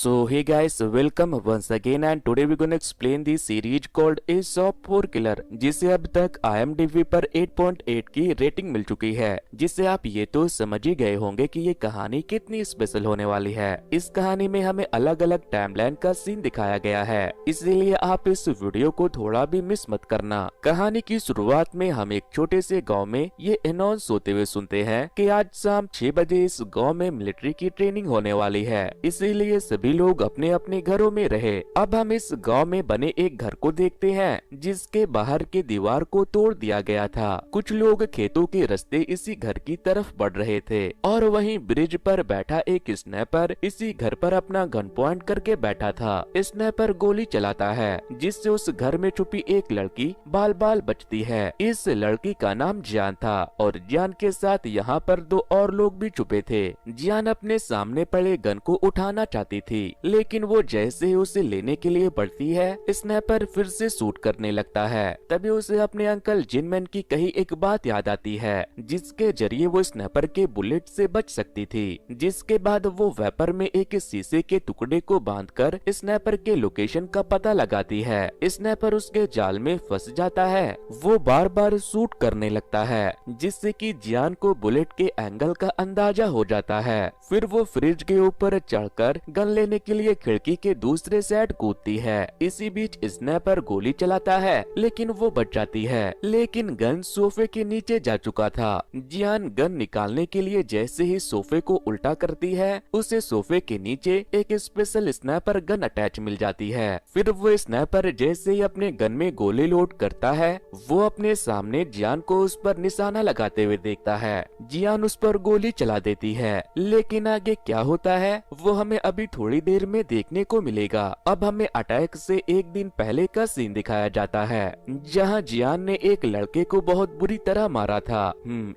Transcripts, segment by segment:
So hey guys, welcome once again and today we're gonna explain the series called Ace of Four Killer, जिसे अब तक IMDb पर 8.8 की rating मिल चुकी है, जिससे आप ये तो समझ ही गए होंगे कि ये कहानी कितनी स्पेशल होने वाली है। इस कहानी में हमें अलग अलग टाइमलाइन का सीन दिखाया गया है, इसीलिए आप इस वीडियो को थोड़ा भी मिस मत करना। कहानी की शुरुआत में हम एक छोटे से गाँव में ये अनाउंस होते हुए सुनते हैं कि आज शाम 6 बजे इस गाँव में मिलिट्री की ट्रेनिंग होने वाली है, इसीलिए सभी लोग अपने अपने घरों में रहे। अब हम इस गांव में बने एक घर को देखते हैं जिसके बाहर के दीवार को तोड़ दिया गया था। कुछ लोग खेतों के रास्ते इसी घर की तरफ बढ़ रहे थे और वहीं ब्रिज पर बैठा एक स्नाइपर इसी घर पर अपना गन पॉइंट करके बैठा था। स्नाइपर गोली चलाता है जिससे उस घर में छुपी एक लड़की बाल बाल बचती है। इस लड़की का नाम जियान था और जियान के साथ यहाँ पर दो और लोग भी छुपे थे। जियान अपने सामने पड़े गन को उठाना चाहती थी, लेकिन वो जैसे ही उसे लेने के लिए बढ़ती है, स्नाइपर फिर से शूट करने लगता है। तभी उसे अपने अंकल जिनमैन की कही एक बात याद आती है, जिसके जरिए वो स्नाइपर के बुलेट से बच सकती थी। जिसके बाद वो वेपर में एक शीशे के टुकड़े को बांधकर स्नाइपर के लोकेशन का पता लगाती है। स्नाइपर उसके जाल में फंस जाता है। वो बार बार शूट करने लगता है, जिससे कि जियान को बुलेट के एंगल का अंदाजा हो जाता है। फिर वो फ्रिज के ऊपर चढ़कर गन लेने के लिए खिड़की के दूसरे साइड कूदती है। इसी बीच स्नाइपर गोली चलाता है, लेकिन वो बच जाती है, लेकिन गन सोफे के नीचे जा चुका था। जियान गन निकालने के लिए जैसे ही सोफे को उल्टा करती है, उसे सोफे के नीचे एक स्पेशल स्नाइपर गन अटैच मिल जाती है। फिर वो स्नाइपर जैसे ही अपने गन में गोली लोड करता है, वो अपने सामने जियान को उस पर निशाना लगाते हुए देखता है। जियान उस पर गोली चला देती है, लेकिन आगे क्या होता है वो हमें अभी थोड़ी देर में देखने को मिलेगा। अब हमें अटैक से एक दिन पहले का सीन दिखाया जाता है, जहां जियान ने एक लड़के को बहुत बुरी तरह मारा था।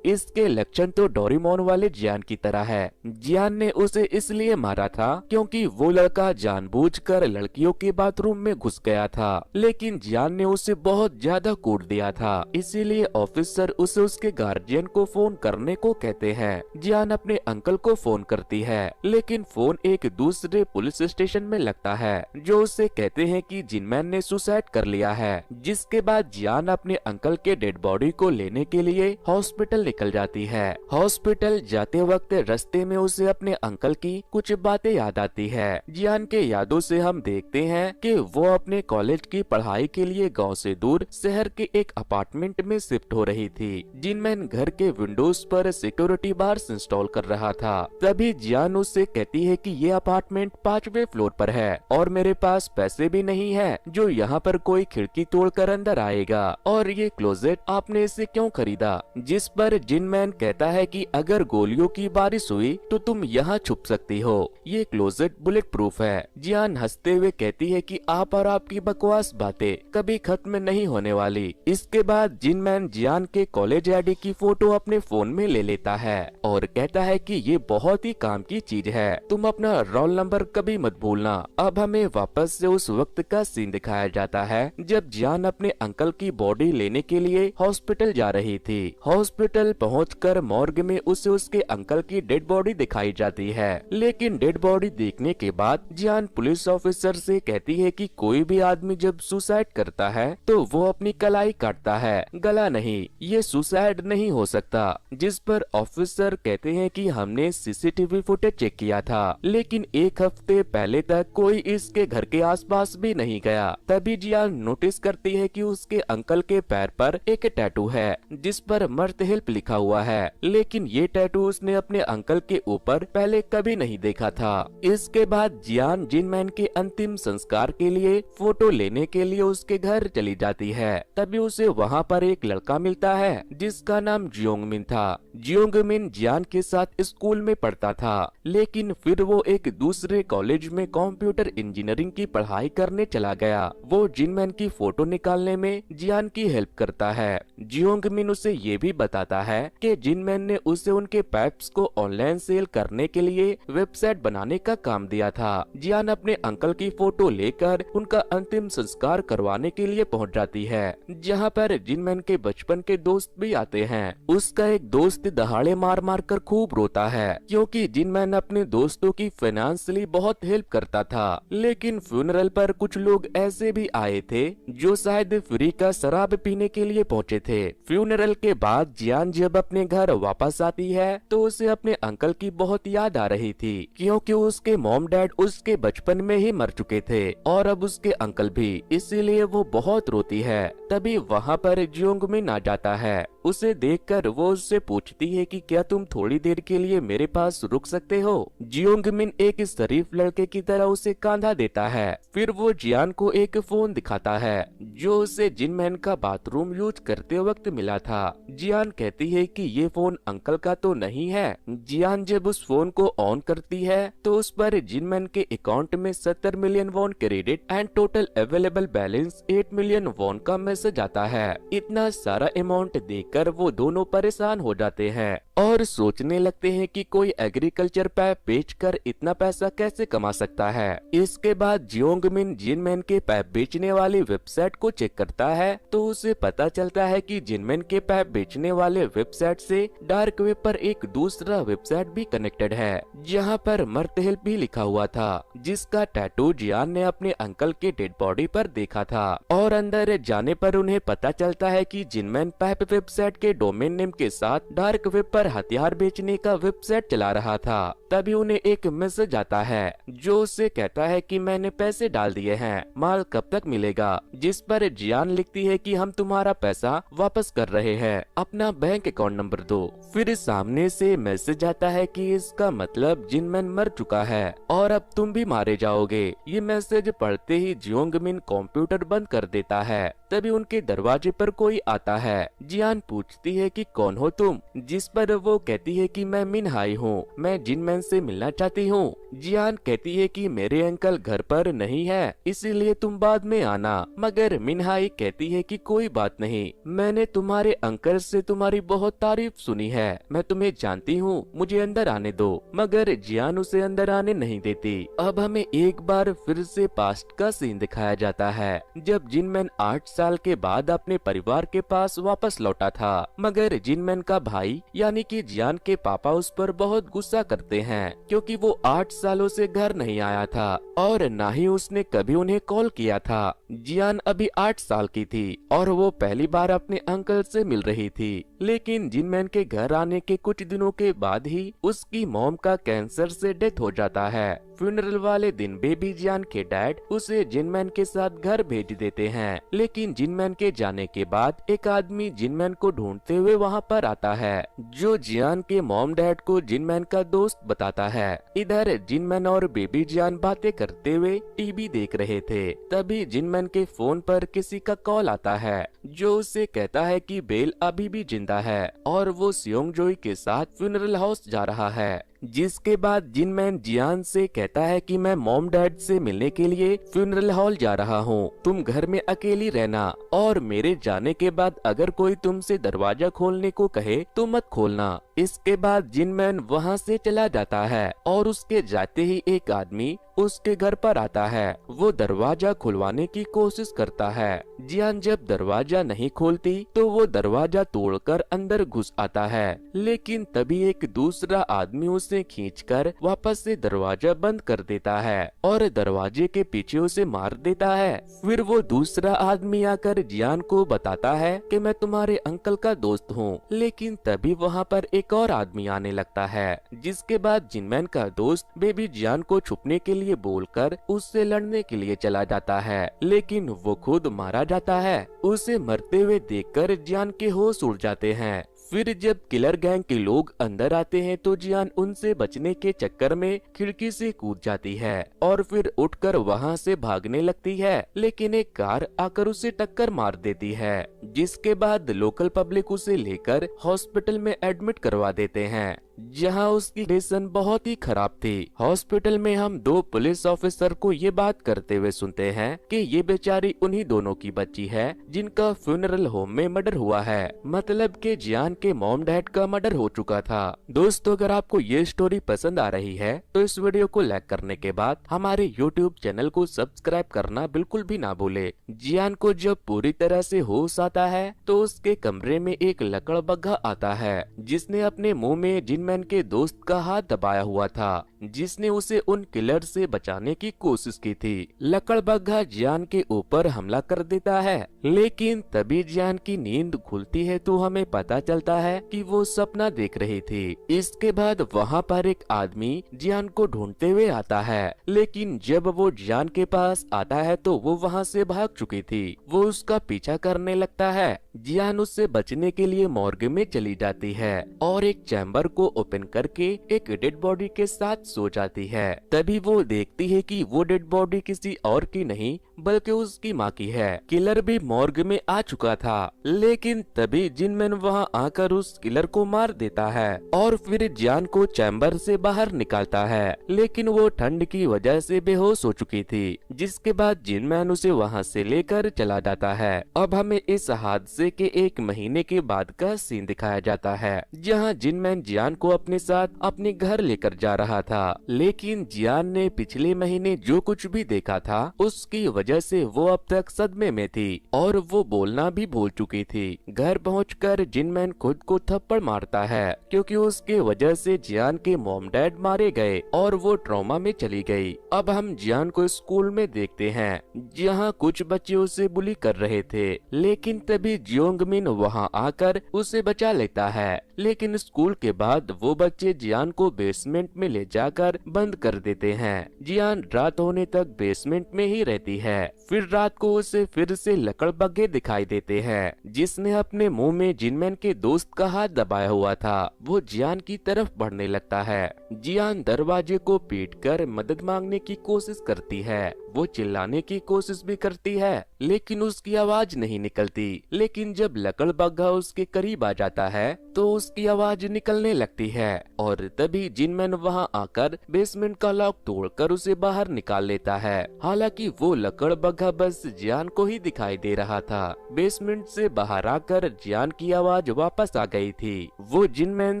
इसके लक्षण तो डोरेमोन वाले जियान की तरह है। जियान ने उसे इसलिए मारा था क्योंकि वो लड़का जानबूझकर लड़कियों के बाथरूम में घुस गया था, लेकिन जियान ने उसे बहुत ज्यादा कूट दिया था। इसीलिए ऑफिसर उसे उसके गार्जियन को फोन करने को कहते हैं। जियान अपने अंकल को फोन करती है, लेकिन फोन एक दूसरे पुलिस स्टेशन में लगता है, जो उससे कहते हैं कि जिनमैन ने सुसाइड कर लिया है। जिसके बाद जियान अपने अंकल के डेड बॉडी को लेने के लिए हॉस्पिटल निकल जाती है। हॉस्पिटल जाते वक्त रास्ते में उसे अपने अंकल की कुछ बातें याद आती है। जियान के यादों से हम देखते हैं कि वो अपने कॉलेज की पढ़ाई के लिए गांव से दूर शहर के एक अपार्टमेंट में शिफ्ट हो रही थी। जिनमैन घर के विंडोज पर सिक्योरिटी बार्स इंस्टॉल कर रहा था। तभी जियान उससे कहती है कि ये अपार्टमेंट 5वें फ्लोर पर है और मेरे पास पैसे भी नहीं है जो यहाँ पर कोई खिड़की तोड़कर अंदर आएगा, और ये क्लोजेट आपने इसे क्यों खरीदा? जिस पर जिनमैन कहता है कि अगर गोलियों की बारिश हुई तो तुम यहाँ छुप सकती हो, ये क्लोजेट बुलेट प्रूफ है। जियान हंसते हुए कहती है कि आप और आपकी बकवास बातें कभी खत्म नहीं होने वाली। इसके बाद जिनमैन जियान के कॉलेज आईडी की फोटो अपने फोन में ले लेता है और कहता है कि ये बहुत ही काम की चीज है, तुम अपना रोल नंबर कभी मत भूलना। अब हमें वापस से उस वक्त का सीन दिखाया जाता है जब जियान अपने अंकल की बॉडी लेने के लिए हॉस्पिटल जा रही थी। हॉस्पिटल पहुंचकर मॉर्ग में उसे उसके अंकल की डेड बॉडी दिखाई जाती है, लेकिन डेड बॉडी देखने के बाद जियान पुलिस ऑफिसर से कहती है कि कोई भी आदमी जब सुसाइड करता है तो वो अपनी कलाई काटता है, गला नहीं। ये सुसाइड नहीं हो सकता। जिस पर ऑफिसर कहते हैं कि हमने सीसीटीवी फुटेज चेक किया था, लेकिन एक हफ्ते पहले तक कोई इसके घर के आसपास भी नहीं गया। तभी जियान नोटिस करती है कि उसके अंकल के पैर पर एक टैटू है जिस पर मर्द हेल्प लिखा हुआ है, लेकिन ये टैटू उसने अपने अंकल के ऊपर पहले कभी नहीं देखा था। इसके बाद जियान जिनमैन के अंतिम संस्कार के लिए फोटो लेने के लिए उसके घर चली जाती है। तभी उसे वहाँ पर एक लड़का मिलता है जिसका नाम जियोंगमिन था। जियोंगमिन जियान के साथ स्कूल में पढ़ता था, लेकिन फिर वो एक दूसरे कॉलेज में कंप्यूटर इंजीनियरिंग की पढ़ाई करने चला गया। वो जिनमैन की फोटो निकालने में जियान की हेल्प करता है। जियोंगमिन उसे ये भी बताता है कि जिनमैन ने उसे उनके पैप्स को ऑनलाइन सेल करने के लिए वेबसाइट बनाने का काम दिया था। जियान अपने अंकल की फोटो लेकर उनका अंतिम संस्कार करवाने के लिए पहुंच जाती है, जहां पर जिनमैन के बचपन के दोस्त भी आते हैं। उसका एक दोस्त दहाड़े मार मार कर खूब रोता है, क्योंकि जिनमैन अपने दोस्तों की फाइनेंशियली बहुत हेल्प करता था। लेकिन फ्यूनरल पर कुछ लोग ऐसे भी आए थे जो शायद फ्री का शराब पीने के लिए पहुंचे थे। फ्यूनरल के बाद जियान जब अपने घर वापस आती है तो उसे अपने अंकल की बहुत याद आ रही थी, क्योंकि उसके मॉम डैड उसके बचपन में ही मर चुके थे और अब उसके अंकल भी, इसीलिए वो बहुत रोती है। तभी वहाँ पर जियोंग मिन आ जाता है। उसे देखकर वो उससे पूछती है कि क्या तुम थोड़ी देर के लिए मेरे पास रुक सकते हो। जियोंग मिन एक शरीफ लड़के की तरह उसे कांधा देता है। फिर वो जियान को एक फोन दिखाता है जो उसे जिनमैन का बाथरूम यूज करते वक्त मिला था। जियान कहती है कि ये फोन अंकल का तो नहीं है। जियान जब उस फोन को ऑन करती है तो उस पर जिनमैन के अकाउंट में 70 million won credit and total available balance 8 million won का मैसेज आता है। इतना सारा अमाउंट देखकर वो दोनों परेशान हो जाते हैं और सोचने लगते हैं कि कोई एग्रीकल्चर पैप बेचकर इतना पैसा कैसे कमा सकता है। इसके बाद जियोंग मिन जिनमैन के पैप बेचने वाली वेबसाइट को चेक करता है तो उसे पता चलता है कि जिनमैन के पैप बेचने वाले वेबसाइट से डार्क वेब पर एक दूसरा वेबसाइट भी कनेक्टेड है जहां पर मर्द हेल्प भी लिखा हुआ था, जिसका टैटू जियान ने अपने अंकल के डेड बॉडी पर देखा था। और अंदर जाने पर उन्हें पता चलता है कि जिनमैन पैप वेबसाइट के डोमेन नेम के साथ डार्क वेब पर हथियार बेचने का वेबसाइट चला रहा था। तभी उन्हें एक मैसेज आता है जो उससे कहता है कि मैंने पैसे डाल दिए हैं, माल कब तक मिलेगा। जिस पर जियान लिखती है कि हम तुम्हारा पैसा वापस कर रहे हैं, अपना बैंक अकाउंट नंबर दो। फिर सामने से मैसेज आता है कि इसका मतलब जिनमैन मर चुका है और अब तुम भी मारे जाओगे। ये मैसेज पढ़ते ही जियोंग मिन कंप्यूटर बंद कर देता है। तभी उनके दरवाजे पर कोई आता है। जियान पूछती है कि कौन हो तुम, जिस पर वो कहती है कि मैं मिन हाई हूँ, मैं जिनमैन से मिलना चाहती हूँ। जियान कहती है कि मेरे अंकल घर पर नहीं है, इसीलिए तुम बाद में आना। मगर मिन हाई कहती है कि कोई बात नहीं, मैंने तुम्हारे अंकल से तुम्हारी बहुत तारीफ सुनी है, मैं तुम्हें जानती हूँ, मुझे अंदर आने दो। मगर जियान उसे अंदर आने नहीं देती। अब हमें एक बार फिर से पास्ट का सीन दिखाया जाता है जब जिनमैन 8 साल के बाद अपने परिवार के पास वापस लौटा था। मगर जिनमैन का भाई यानी कि जियान के पापा उस पर बहुत गुस्सा करते हैं क्योंकि वो 8 सालों से घर नहीं आया था और न ही उसने कभी उन्हें कॉल किया था। जियान अभी 8 साल की थी और वो पहली बार अपने अंकल से मिल रही थी। लेकिन जिनमैन के घर आने के कुछ दिनों के बाद ही उसकी मॉम का कैंसर से डेथ हो जाता है। फ्यूनरल वाले दिन बेबी जियान के डैड उसे जिनमैन के साथ घर भेज देते हैं। लेकिन जिनमैन के जाने के बाद एक आदमी जिनमैन को ढूंढते हुए वहाँ पर आता है जो जियान के मॉम डैड को जिनमैन का दोस्त बताता है। इधर जिनमैन और बेबी जियान बातें करते हुए टीवी देख रहे थे। तभी जिनमैन के फोन पर किसी का कॉल आता है जो उससे कहता है कि बेल अभी भी जिंदा है और वो सियोंग जोई के साथ फ्यूनरल हाउस जा रहा है। जिसके बाद जिनमैन जियान से कहता है कि मैं मॉम डैड से मिलने के लिए फ्यूनरल हॉल जा रहा हूँ, तुम घर में अकेली रहना और मेरे जाने के बाद अगर कोई तुमसे दरवाजा खोलने को कहे तो मत खोलना। इसके बाद जिनमैन वहाँ से चला जाता है और उसके जाते ही एक आदमी उसके घर पर आता है। वो दरवाजा खुलवाने की कोशिश करता है। जियान जब दरवाजा नहीं खोलती तो वो दरवाजा तोड़कर अंदर घुस आता है। लेकिन तभी एक दूसरा आदमी उसे खींचकर वापस से दरवाजा बंद कर देता है और दरवाजे के पीछे उसे मार देता है। फिर वो दूसरा आदमी आकर जियान को बताता है कि मैं तुम्हारे अंकल का दोस्त हूँ। लेकिन तभी वहाँ पर एक और आदमी आने लगता है, जिसके बाद जिनमैन का दोस्त बेबी जियान को छुपने के लिए बोलकर उससे लड़ने के लिए चला जाता है। लेकिन वो खुद मारा जाता है। उसे मरते हुए देखकर जियान के होश उड़ जाते हैं। फिर जब किलर गैंग के लोग अंदर आते हैं तो जियान उनसे बचने के चक्कर में खिड़की से कूद जाती है और फिर उठकर वहां से भागने लगती है। लेकिन एक कार आकर उसे टक्कर मार देती है, जिसके बाद लोकल पब्लिक उसे लेकर हॉस्पिटल में एडमिट करवा देते हैं, जहां उसकी कंडीशन बहुत ही खराब थी। हॉस्पिटल में हम 2 पुलिस ऑफिसर को ये बात करते हुए सुनते हैं कि ये बेचारी उन्हीं दोनों की बच्ची है जिनका फ्यूनरल होम में मर्डर हुआ है, मतलब कि जियान के मॉम डैड का मर्डर हो चुका था। दोस्तों, अगर आपको ये स्टोरी पसंद आ रही है तो इस वीडियो को लाइक करने के बाद हमारे YouTube चैनल को सब्सक्राइब करना बिल्कुल भी ना भूले। जियान को जब पूरी तरह से होश आता है तो उसके कमरे में एक लकड़बग्घा आता है जिसने अपने मुंह में जिनमैन जिनमैन के दोस्त का हाथ दबाया हुआ था, जिसने उसे उन किलर से बचाने की कोशिश की थी। लकड़बग्घा जियान के ऊपर हमला कर देता है, लेकिन तभी जियान की नींद खुलती है तो हमें पता चलता है कि वो सपना देख रही थी। इसके बाद वहाँ पर एक आदमी जियान को ढूंढते हुए आता है, लेकिन जब वो जियान के पास आता है तो वो वहाँ से भाग चुकी थी। वो उसका पीछा करने लगता है। जियान उससे बचने के लिए मॉर्ग में चली जाती है और एक चैम्बर को ओपन करके एक डेड बॉडी के साथ सो जाती है। तभी वो देखती है कि वो डेड बॉडी किसी और की नहीं बल्कि उसकी माँ की है। किलर भी मॉर्ग में आ चुका था, लेकिन तभी जिनमैन वहाँ आकर उस किलर को मार देता है और फिर जियान को चैम्बर से बाहर निकालता है, लेकिन वो ठंड की वजह से बेहोश हो चुकी थी। जिसके बाद जिनमैन उसे वहाँ से लेकर चला जाता है। अब हमें इस हादसे के 1 महीने के बाद का सीन दिखाया जाता है, जहाँ जिनमैन जियान को अपने साथ अपने घर लेकर जा रहा था, लेकिन जियान ने पिछले महीने जो कुछ भी देखा था उसकी वजह से वो अब तक सदमे में थी और वो बोलना भी भूल चुकी थी। घर पहुंचकर जिनमैन खुद को थप्पड़ मारता है, क्योंकि उसके वजह से जियान के मॉम डैड मारे गए और वो ट्रॉमा में चली गई। अब हम जियान को स्कूल में देखते हैं, जहाँ कुछ बच्चे उसे बुली कर रहे थे, लेकिन तभी जियोंगमिन वहाँ आकर उसे बचा लेता है। लेकिन स्कूल के बाद वो बच्चे जियान को बेसमेंट में ले जाकर बंद कर देते हैं। जियान रात होने तक बेसमेंट में ही रहती है। फिर रात को उसे फिर से लकड़बग्घे दिखाई देते हैं, जिसने अपने मुंह में जिनमैन के दोस्त का हाथ दबाया हुआ था। वो जियान की तरफ बढ़ने लगता है। जियान दरवाजे को पीटकर मदद मांगने की कोशिश करती है। वो चिल्लाने की कोशिश भी करती है, लेकिन उसकी आवाज नहीं निकलती। लेकिन जब लकड़बग्घा उसके करीब आ जाता है तो उसकी आवाज निकलने लगती है और तभी जिनमैन वहां आकर बेसमेंट का लॉक तोड़कर उसे बाहर निकाल लेता है। हालांकि वो लकड़बग्घा बस जियान को ही दिखाई दे रहा था। बेसमेंट से बाहर आकर जियान की आवाज वापस आ गई थी। वो जिनमैन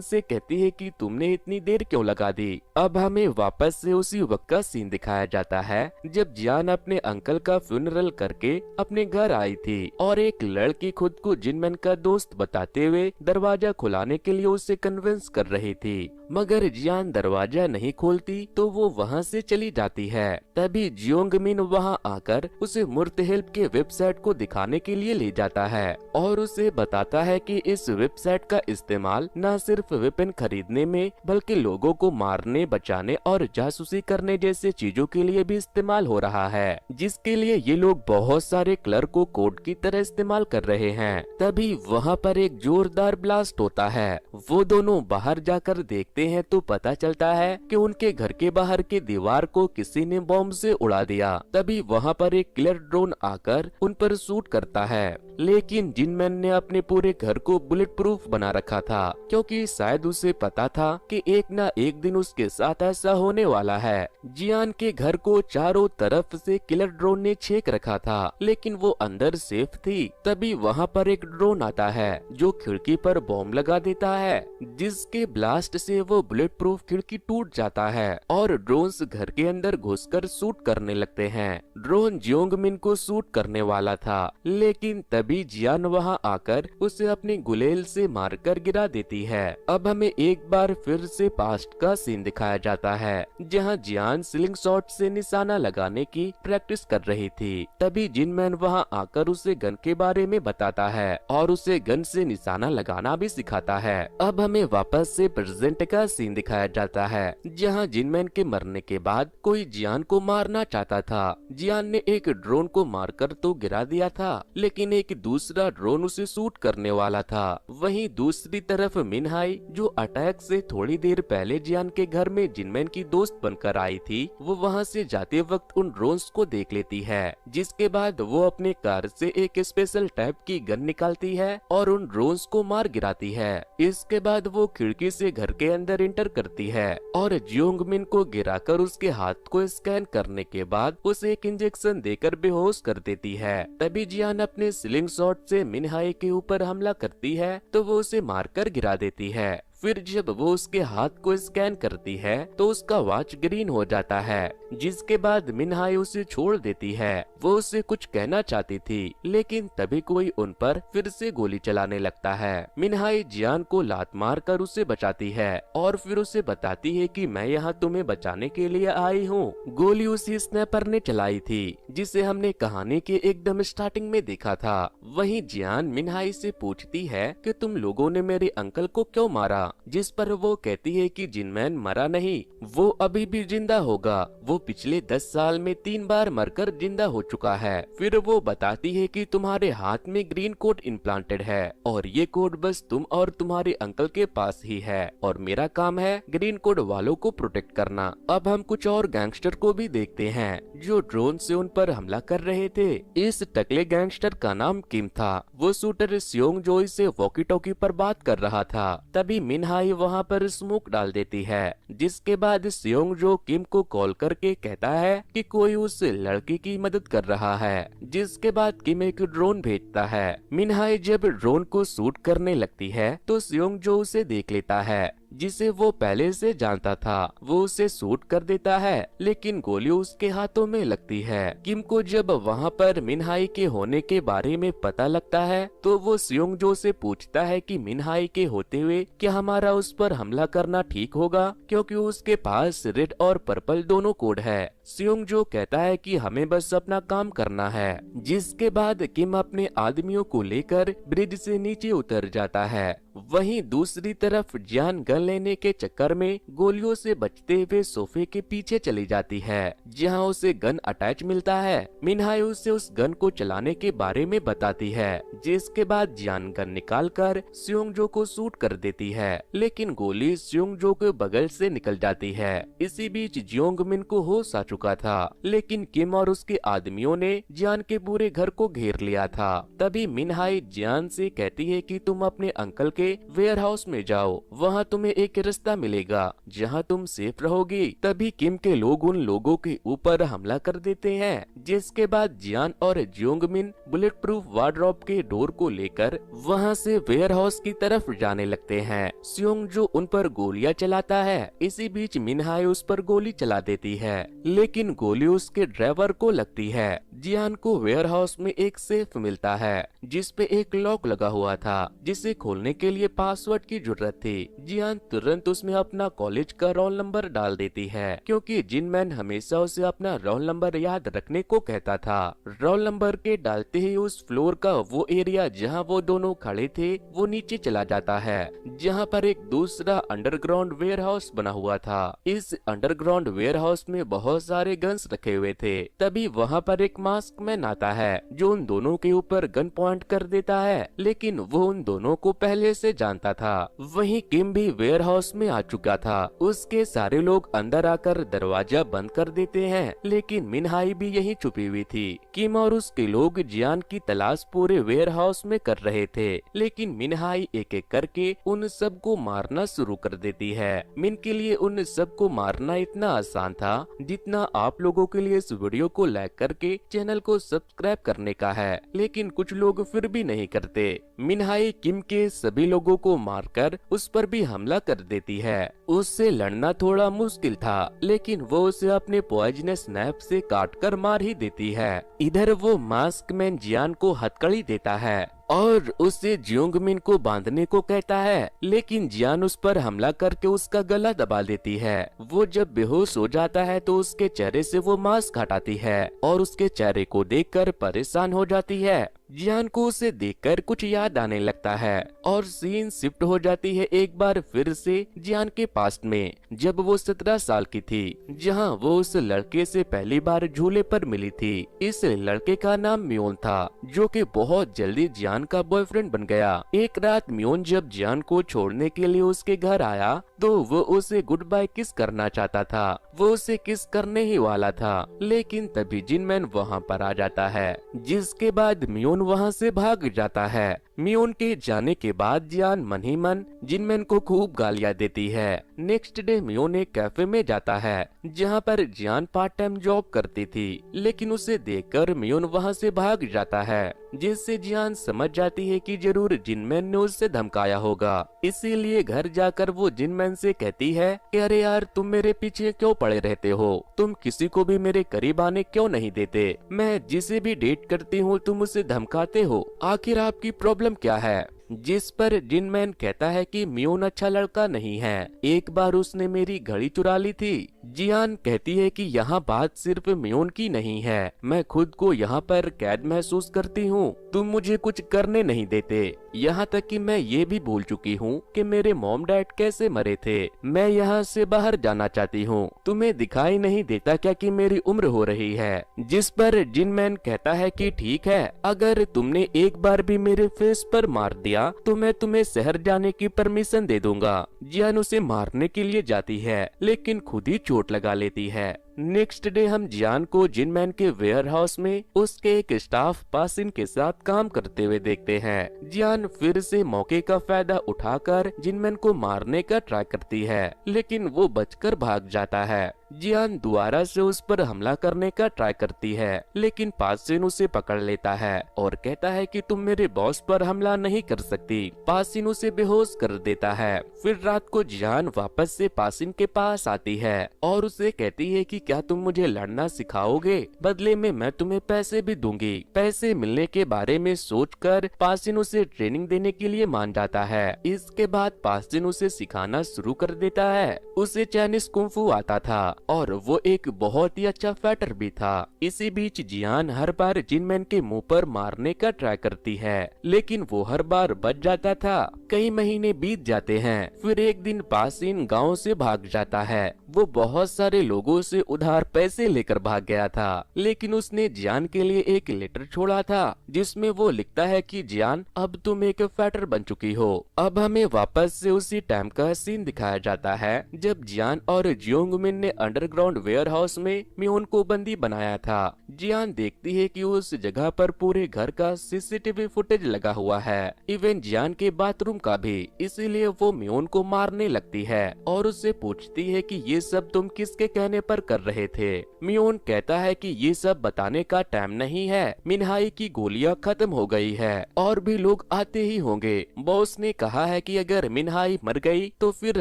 से कहती है कि तुमने इतनी देर क्यों लगा दी। अब हमें वापस से उसी वक्त का सीन दिखाया जाता है, जब जियान अपने अंकल का फ्यूनरल करके अपने घर आई थी और एक लड़की खुद को जिनमैन का दोस्त बताते हुए दरवाजा खुलाने के लिए उसे कन्विंस कर रही थी, मगर जियान दरवाजा नहीं खोलती तो वो वहाँ से चली जाती है। तभी जियोंगमिन वहाँ आकर उसे मुर्तहेल्प के वेबसाइट को दिखाने के लिए ले जाता है और उसे बताता है कि इस वेबसाइट का इस्तेमाल न सिर्फ वेपन खरीदने में बल्कि लोगों को मारने, बचाने और जासूसी करने जैसे चीजों के लिए भी इस्तेमाल हो रहा है, जिसके लिए ये लोग बहुत सारे क्लर्क को कोड की तरह इस्तेमाल कर रहे हैं। तभी वहाँ पर एक जोरदार ब्लास्ट होता है। वो दोनों बाहर जाकर देखते हैं तो पता चलता है कि उनके घर के बाहर के दीवार को किसी ने बॉम्ब से उड़ा दिया। तभी वहाँ पर एक किलर ड्रोन आकर उन पर शूट करता है, लेकिन जिनमैन ने अपने पूरे घर को बुलेट प्रूफ बना रखा था, क्योंकि शायद उसे पता था कि एक ना एक दिन उसके साथ ऐसा होने वाला है। जियान के घर को चारों तरफ से किलर ड्रोन ने छेक रखा था, लेकिन वो अंदर सेफ थी। तभी वहाँ पर एक ड्रोन आता है जो खिड़की पर बॉम्ब लगा देता है, जिसके ब्लास्ट से वो बुलेट प्रूफ खिड़की टूट जाता है और ड्रोन्स घर के अंदर घुसकर शूट करने लगते हैं। ड्रोन जियोंगमिन को शूट करने वाला था, लेकिन तभी जियान वहां आकर उसे अपनी गुलेल से मारकर गिरा देती है। अब हमें एक बार फिर से पास्ट का सीन दिखाया जाता है, जहां जियान स्लिंग शॉट से निशाना लगाने की प्रैक्टिस कर रही थी। तभी जिनमैन वहां आकर उसे गन के बारे में बताता है और उसे गन से निशाना लगाना भी सिखाता है। अब हमें वापस से प्रेजेंट का सीन दिखाया जाता है, जहां जिनमैन के मरने के बाद कोई जियान को मारना चाहता था। जियान ने एक ड्रोन को मारकर तो गिरा दिया था, लेकिन एक दूसरा ड्रोन उसे शूट करने वाला था। वहीं दूसरी तरफ मिनहाई, जो अटैक से थोड़ी देर पहले जियान के घर में जिनमैन की दोस्त बनकर आई थी, वो वहां से जाते वक्त उन ड्रोन्स को देख लेती है, जिसके बाद वो अपने कार से एक स्पेशल टाइप की गन निकालती है और उन ड्रोन्स को मार गिराती है। इसके बाद वो खिड़की से घर के अंदर एंटर करती है और जियोंगमिन को गिराकर उसके हाथ को स्कैन करने के बाद उसे एक इंजेक्शन देकर बेहोश कर देती है। तभी जियान अपने स्लिंग शॉट से मिनहाई के ऊपर हमला करती है तो वो उसे मारकर गिरा देती है। फिर जब वो उसके हाथ को स्कैन करती है तो उसका वॉच ग्रीन हो जाता है, जिसके बाद मिनहाई उसे छोड़ देती है। वो उससे कुछ कहना चाहती थी, लेकिन तभी कोई उन पर फिर से गोली चलाने लगता है। मिनहाई जियान को लात मार कर उसे बचाती है और फिर उसे बताती है कि मैं यहाँ तुम्हें बचाने के लिए आई हूँ। गोली उसी स्नैपर ने चलाई थी जिसे हमने कहानी के एकदम स्टार्टिंग में देखा था। वहीं जियान मिनहाई से पूछती है कि तुम लोगों ने मेरे अंकल को क्यों मारा, जिस पर वो कहती है कि जिनमैन मरा नहीं, वो अभी भी जिंदा होगा। वो पिछले 10 साल में 3 बार मरकर जिंदा हो चुका है। फिर वो बताती है कि तुम्हारे हाथ में ग्रीन कोड इम्प्लांटेड है और ये कोड बस तुम और तुम्हारे अंकल के पास ही है और मेरा काम है ग्रीन कोड वालों को प्रोटेक्ट करना। अब हम कुछ और गैंगस्टर को भी देखते हैं जो ड्रोन से उन पर हमला कर रहे थे। इस टकले गैंगस्टर का नाम किम था। वो शूटर सियोंग जोई से वॉकी टॉकी पर बात कर रहा था। तभी मिनहाई वहाँ पर स्मोक डाल देती है, जिसके बाद सियोंग जो किम को कॉल करके कहता है कि कोई उस लड़की की मदद कर रहा है। जिसके बाद किम एक ड्रोन भेजता है। मिनहाई जब ड्रोन को शूट करने लगती है तो सियोंग जो उसे देख लेता है, जिसे वो पहले से जानता था। वो उसे शूट कर देता है, लेकिन गोली उसके हाथों में लगती है। किम को जब वहाँ पर मिनहाई के होने के बारे में पता लगता है तो वो सियोंग जो से पूछता है कि मिनहाई के होते हुए क्या हमारा उस पर हमला करना ठीक होगा, क्योंकि उसके पास रेड और पर्पल दोनों कोड है। सियोंग जो कहता है कि हमें बस अपना काम करना है। जिसके बाद किम अपने आदमियों को लेकर ब्रिज से नीचे उतर जाता है। वहीं दूसरी तरफ जियान गन लेने के चक्कर में गोलियों से बचते हुए सोफे के पीछे चली जाती है, जहां उसे गन अटैच मिलता है। मिनहाई उसे उस गन को चलाने के बारे में बताती है, जिसके बाद जियान गन निकालकर सियोंगजो को शूट कर देती है, लेकिन गोली सियोंगजो के बगल से निकल जाती है। इसी बीच जियोंगमिन को होश आ चुका था, लेकिन किम और उसके आदमियों ने जियान के पूरे घर को घेर लिया था। तभी मिनहाई जियान से कहती है कि तुम अपने अंकल के वेयर हाउस में जाओ, वहाँ तुम्हें एक रास्ता मिलेगा जहाँ तुम सेफ रहोगी। तभी किम के लोग उन लोगों के ऊपर हमला कर देते हैं, जिसके बाद जियान और जियोंगमिन बुलेट प्रूफ वार्डरोब के डोर को लेकर वहाँ से वेयर हाउस की तरफ जाने लगते हैं। सियोंग जो उन पर गोलियां चलाता है। इसी बीच मिनहाई उस पर गोली चला देती है, लेकिन गोली उसके ड्राइवर को लगती है। जियान को वेयर हाउस में एक सेफ मिलता है, जिसपे एक लॉक लगा हुआ था, जिसे खोलने के लिए पासवर्ड की जरूरत थी। जियान तुरंत उसमें अपना कॉलेज का रोल नंबर डाल देती है, क्योंकि जिनमैन हमेशा उसे अपना रोल नंबर याद रखने को कहता था। रोल नंबर के डालते ही उस फ्लोर का वो एरिया जहां वो दोनों खड़े थे वो नीचे चला जाता है, जहां पर एक दूसरा अंडरग्राउंड वेयर हाउस बना हुआ था। इस अंडरग्राउंड वेयर हाउस में बहुत सारे गन्स रखे हुए थे। तभी वहाँ पर एक मास्क मैन आता है, जो उन दोनों के ऊपर गन पॉइंट कर देता है, लेकिन वो उन दोनों को पहले से जानता था। वहीं किम भी वेयर हाउस में आ चुका था। उसके सारे लोग अंदर आकर दरवाजा बंद कर देते हैं, लेकिन मिनहाई भी यहीं छुपी हुई थी। किम और उसके लोग जियान की तलाश पूरे वेयर हाउस में कर रहे थे, लेकिन मिनहाई एक एक करके उन सबको मारना शुरू कर देती है। मिन के लिए उन सबको मारना इतना आसान था जितना आप लोगों के लिए इस वीडियो को लाइक करके चैनल को सब्सक्राइब करने का है, लेकिन कुछ लोग फिर भी नहीं करते। मिनहाई किम के सभी लोगों को मारकर उस पर भी हमला कर देती है। उससे लड़ना थोड़ा मुश्किल था, लेकिन वो उसे अपने पॉइजनस नाइफ से काटकर मार ही देती है। इधर वो मास्क मैन जियान को हथकड़ी देता है और उससे जियोंगमिन को बांधने को कहता है, लेकिन जियान उस पर हमला करके उसका गला दबा देती है। वो जब बेहोश हो जाता है तो उसके चेहरे से वो मास्क हटाती है और उसके चेहरे को देखकर परेशान हो जाती है। जियान को उसे देखकर कुछ याद आने लगता है और सीन शिफ्ट हो जाती है एक बार फिर से जियान के पास्ट में, जब वो 17 साल की थी, जहां वो उस लड़के से पहली बार झूले पर मिली थी। इस लड़के का नाम म्योन था, जो कि बहुत जल्दी जियान का बॉयफ्रेंड बन गया। एक रात म्योन जब जियान को छोड़ने के लिए उसके घर आया तो वो उसे गुड बाय किस करना चाहता था, वो उसे किस करने ही वाला था, लेकिन तभी जिनमैन वहाँ पर आ जाता है, जिसके बाद मियोन वहाँ से भाग जाता है। मियोन के जाने के बाद जियान मन ही मन जिनमैन को खूब गालियां देती है। नेक्स्ट डे मियोन एक कैफे में जाता है जहाँ पर जियान पार्ट टाइम जॉब करती थी, लेकिन उसे देखकर मियोन वहाँ से भाग जाता है, जिससे जियान समझ जाती है कि जरूर जिनमैन ने उससे धमकाया होगा। इसीलिए घर जाकर वो जिनमैन से कहती है कि अरे यार, तुम मेरे पीछे क्यों पड़े रहते हो, तुम किसी को भी मेरे करीब आने क्यों नहीं देते, मैं जिसे भी डेट करती हूँ तुम उसे धमकाते हो, आखिर आपकी प्रॉब्लम क्या है। जिस पर जिनमैन कहता है कि मियोन अच्छा लड़का नहीं है, एक बार उसने मेरी घड़ी चुरा ली थी। जियान कहती है कि यहाँ बात सिर्फ मियोन की नहीं है, मैं खुद को यहाँ पर कैद महसूस करती हूँ, तुम मुझे कुछ करने नहीं देते, यहाँ तक कि मैं ये भी भूल चुकी हूँ कि मेरे मॉम डैड कैसे मरे थे, मैं यहाँ से बाहर जाना चाहती हूँ, तुम्हें दिखाई नहीं देता क्या कि मेरी उम्र हो रही है। जिस पर जिनमैन कहता है कि ठीक है, अगर तुमने एक बार भी मेरे फेस पर मार दिया तो मैं तुम्हें शहर जाने की परमिशन दे दूंगा। जियान उसे मारने के लिए जाती है, लेकिन खुद ही चोट लगा लेती है। नेक्स्ट डे हम जियान को जिनमैन के वेयर हाउस में उसके एक स्टाफ पासिन के साथ काम करते हुए देखते हैं। जियान फिर से मौके का फायदा उठाकर जिनमैन को मारने का ट्राई करती है, लेकिन वो बचकर भाग जाता है। जियान दोबारा से उस पर हमला करने का ट्राई करती है, लेकिन पासिन उसे पकड़ लेता है और कहता है कि तुम मेरे बॉस पर हमला नहीं कर सकती। पासिन उसे बेहोश कर देता है। फिर रात को जियान वापस से पासिन के पास आती है और उसे कहती है कि क्या तुम मुझे लड़ना सिखाओगे, बदले में मैं तुम्हें पैसे भी दूंगी। पैसे मिलने के बारे में सोचकर पासिन उसे ट्रेनिंग देने के लिए मान जाता है। इसके बाद पासिन उसे सिखाना शुरू कर देता है। उसे चाइनीज कुंफू आता था और वो एक बहुत ही अच्छा फाइटर भी था। इसी बीच जियान हर बार जिनमैन के मुंह पर मारने का ट्राई करती है, लेकिन वो हर बार बच जाता था। कई महीने बीत जाते हैं। फिर एक दिन पासिन गांव से भाग जाता है। वो बहुत सारे लोगों से उधार पैसे लेकर भाग गया था, लेकिन उसने जियान के लिए एक लेटर छोड़ा था जिसमें वो लिखता है कि जियान, अब तुम एक फाइटर बन चुकी हो। अब हमें वापस से उसी टाइम का सीन दिखाया जाता है जब जियान और जियोंगमिन ने अंडरग्राउंड वेयर हाउस में मियोन को बंदी बनाया था। जियान देखती है कि उस जगह पर पूरे घर का सीसीटीवी फुटेज लगा हुआ है, इवन जियान के बाथरूम का भी। इसीलिए वो मियोन को मारने लगती है और उससे पूछती है कि ये सब तुम किसके कहने पर कर रहे थे। मियोन कहता है कि ये सब बताने का टाइम नहीं है, मिनहाई की गोलियां खत्म हो गई है और भी लोग आते ही होंगे। बॉस ने कहा है कि अगर मिनहाई मर गई तो फिर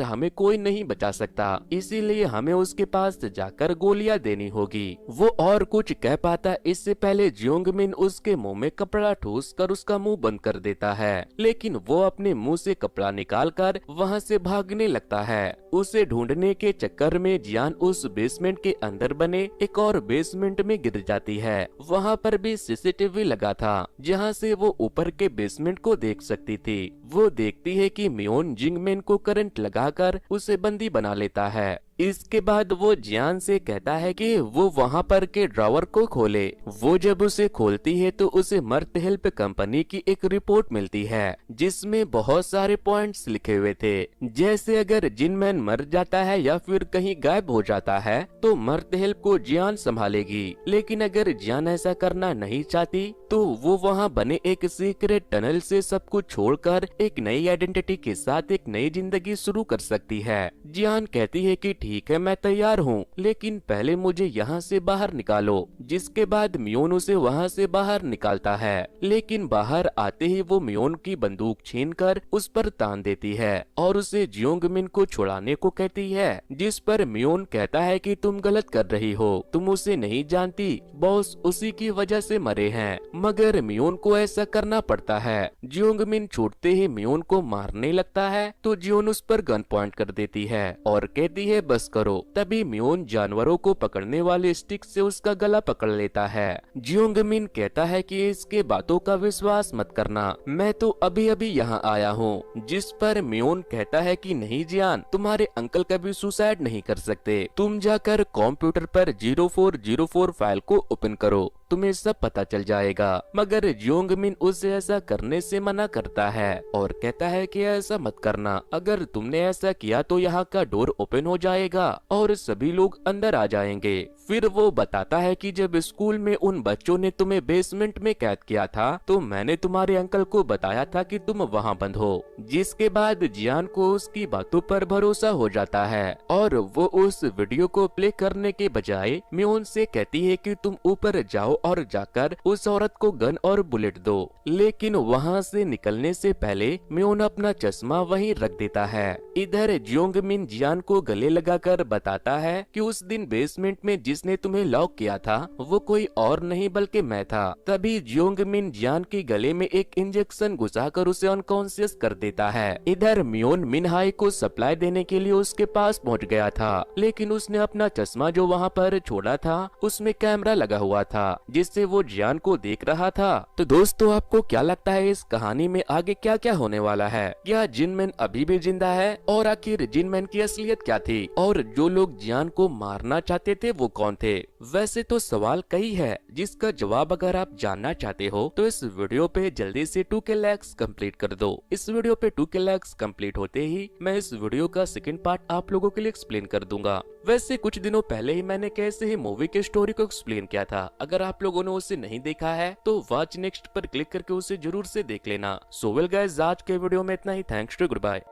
हमें कोई नहीं बचा सकता, इसीलिए हमें उसके पास जाकर गोलियां देनी होगी। वो और कुछ कह पाता इससे पहले जियोंगमिन उसके मुंह में कपड़ा ठूस कर उसका मुंह बंद कर देता है, लेकिन वो अपने मुंह से कपड़ा निकालकर वहाँ से भागने लगता है। उसे ढूंढने के चक्कर में जियान उस बेसमेंट के अंदर बने एक और बेसमेंट में गिर जाती है। वहाँ पर भी सीसीटीवी लगा था जहाँ से वो ऊपर के बेसमेंट को देख सकती थी। वो देखती है कि मियोन जिंगमैन को करंट लगाकर उसे बंदी बना लेता है। इसके बाद वो जियान से कहता है कि वो वहाँ पर के ड्रॉवर को खोले। वो जब उसे खोलती है तो उसे मर्थ हेल्प कंपनी की एक रिपोर्ट मिलती है जिसमें बहुत सारे पॉइंट्स लिखे हुए थे, जैसे अगर जिनमैन मर जाता है या फिर कहीं गायब हो जाता है तो मर्थ हेल्प को जियान संभालेगी, लेकिन अगर जियान ऐसा करना नहीं चाहती तो वो वहाँ बने एक सीक्रेट टनल से सब कुछ छोड़कर एक नई आइडेंटिटी के साथ एक नई जिंदगी शुरू कर सकती है। जियान कहती है कि ठीक है, मैं तैयार हूँ, लेकिन पहले मुझे यहाँ से बाहर निकालो। जिसके बाद मियोन उसे वहाँ से बाहर निकालता है, लेकिन बाहर आते ही वो मियोन की बंदूक छीनकर उस पर तान देती है और उसे जियोंगमिन को छुड़ाने को कहती है। जिस पर मियोन कहता है कि तुम गलत कर रही हो, तुम उसे नहीं जानती, बॉस उसी की वजह से मरे हैं। मगर मियोन को ऐसा करना पड़ता है। जियोंगमिन छूटते ही मियोन को मारने लगता है तो जियोन उस पर गन पॉइंट कर देती है और कहती है बस करो। तभी मियोन जानवरों को पकड़ने वाले स्टिक से उसका गला पकड़ लेता है। जियोंगमिन कहता है कि इसके बातों का विश्वास मत करना, मैं तो अभी अभी यहाँ आया हूँ। जिस पर मियोन कहता है कि नहीं जियान, तुम्हारे अंकल कभी सुसाइड नहीं कर सकते, तुम जाकर कंप्यूटर पर 0404 फाइल को ओपन करो। तुम्हें सब पता चल जाएगा। मगर जियोंग मिन उसे ऐसा करने से मना करता है और कहता है कि ऐसा मत करना, अगर तुमने ऐसा किया तो यहाँ का डोर ओपन हो जाएगा और सभी लोग अंदर आ जाएंगे। फिर वो बताता है कि जब स्कूल में उन बच्चों ने तुम्हें बेसमेंट में कैद किया था तो मैंने तुम्हारे अंकल को बताया था कि तुम वहाँ बंद हो। जिसके बाद जियान को उसकी बातों पर भरोसा हो जाता है और वो उस वीडियो को प्ले करने के बजाय म्योन से कहती है कि तुम ऊपर जाओ और जाकर उस औरत को गन और बुलेट दो। लेकिन वहाँ से निकलने से पहले म्योन अपना चश्मा वहीं रख देता है। इधर जियोंग मिन जियान को गले लगाकर बताता है कि उस दिन बेसमेंट में जिसने तुम्हें लॉक किया था वो कोई और नहीं बल्कि मैं था। तभी जियोंग मिन जियान के गले में एक इंजेक्शन घुसाकर उसे अनकॉन्शियस कर देता है। इधर म्योन मिनहाई को सप्लाई देने के लिए उसके पास पहुंच गया था, लेकिन उसने अपना चश्मा जो वहाँ पर छोड़ा था उसमें कैमरा लगा हुआ था जिससे वो जियान को देख रहा था। तो दोस्तों आपको क्या लगता है इस कहानी में आगे क्या क्या होने वाला है? क्या जिनमैन अभी भी जिंदा है और आखिर जिनमैन की असलियत क्या थी और जो लोग जियान को मारना चाहते थे वो कौन थे? वैसे तो सवाल कई है जिसका जवाब अगर आप जानना चाहते हो तो इस वीडियो पे जल्दी से 2K लाइक्स कंप्लीट कर दो। इस वीडियो पे 2K लाइक्स कंप्लीट होते ही मैं इस वीडियो का सेकंड पार्ट आप लोगों के लिए एक्सप्लेन कर दूंगा। वैसे कुछ दिनों पहले ही मैंने कैसे ही मूवी के स्टोरी को एक्सप्लेन किया था, अगर आप लोगों ने उसे नहीं देखा है तो वॉच नेक्स्ट पर क्लिक करके उसे जरूर से देख लेना। सो वेल गाइस, आज के वीडियो में इतना ही। Thanks too, good bye.